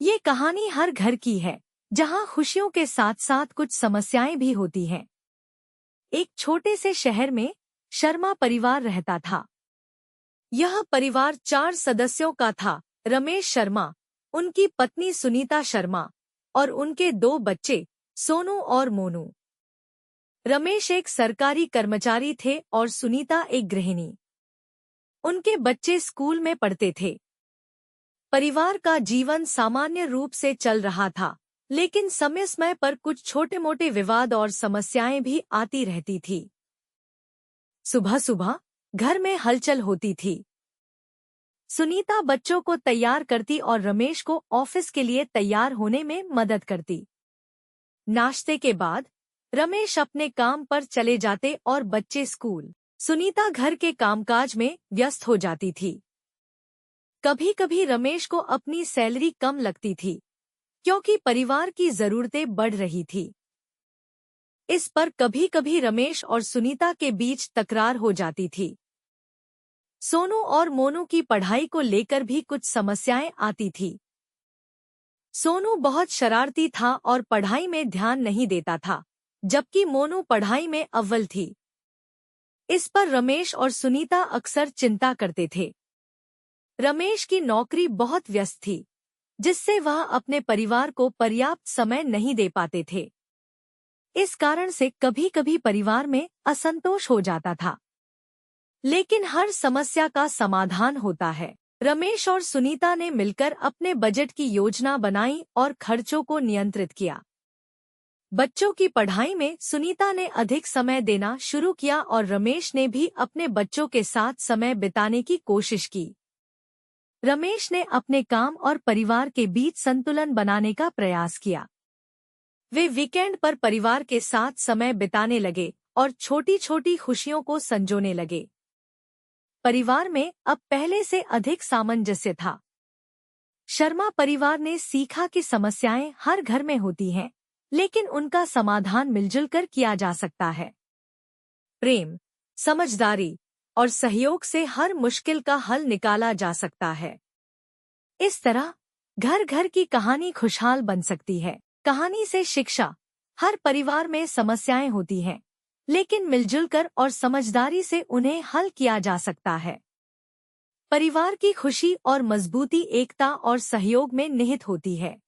ये कहानी हर घर की है, जहाँ खुशियों के साथ साथ कुछ समस्याएं भी होती हैं। एक छोटे से शहर में शर्मा परिवार रहता था। यह परिवार 4 सदस्यों का था। रमेश शर्मा, उनकी पत्नी सुनीता शर्मा और उनके 2 बच्चे सोनू और मोनू। रमेश एक सरकारी कर्मचारी थे और सुनीता एक गृहिणी। उनके बच्चे स्कूल में पढ़ते थे। परिवार का जीवन सामान्य रूप से चल रहा था, लेकिन समय समय पर कुछ छोटे-मोटे विवाद और समस्याएं भी आती रहती थी। सुबह सुबह घर में हलचल होती थी। सुनीता बच्चों को तैयार करती और रमेश को ऑफिस के लिए तैयार होने में मदद करती। नाश्ते के बाद रमेश अपने काम पर चले जाते और बच्चे स्कूल। सुनीता घर के कामकाज में व्यस्त हो जाती थी। कभी कभी रमेश को अपनी सैलरी कम लगती थी, क्योंकि परिवार की जरूरतें बढ़ रही थी। इस पर कभी कभी रमेश और सुनीता के बीच तकरार हो जाती थी। सोनू और मोनू की पढ़ाई को लेकर भी कुछ समस्याएं आती थी। सोनू बहुत शरारती था और पढ़ाई में ध्यान नहीं देता था, जबकि मोनू पढ़ाई में अव्वल थी। इस पर रमेश और सुनीता अक्सर चिंता करते थे। रमेश की नौकरी बहुत व्यस्त थी, जिससे वह अपने परिवार को पर्याप्त समय नहीं दे पाते थे। इस कारण से कभी-कभी परिवार में असंतोष हो जाता था। लेकिन हर समस्या का समाधान होता है। रमेश और सुनीता ने मिलकर अपने बजट की योजना बनाई और खर्चों को नियंत्रित किया। बच्चों की पढ़ाई में सुनीता ने अधिक समय देना शुरू किया और रमेश ने भी अपने बच्चों के साथ समय बिताने की कोशिश की। रमेश ने अपने काम और परिवार के बीच संतुलन बनाने का प्रयास किया। वे वीकेंड पर परिवार के साथ समय बिताने लगे और छोटी-छोटी खुशियों को संजोने लगे। परिवार में अब पहले से अधिक सामंजस्य था। शर्मा परिवार ने सीखा कि समस्याएं हर घर में होती हैं, लेकिन उनका समाधान मिलजुल कर किया जा सकता है। प्रेम, समझदारी और सहयोग से हर मुश्किल का हल निकाला जा सकता है। इस तरह घर घर की कहानी खुशहाल बन सकती है। कहानी से शिक्षा: हर परिवार में समस्याएं होती हैं, लेकिन मिलजुल कर और समझदारी से उन्हें हल किया जा सकता है। परिवार की खुशी और मजबूती एकता और सहयोग में निहित होती है।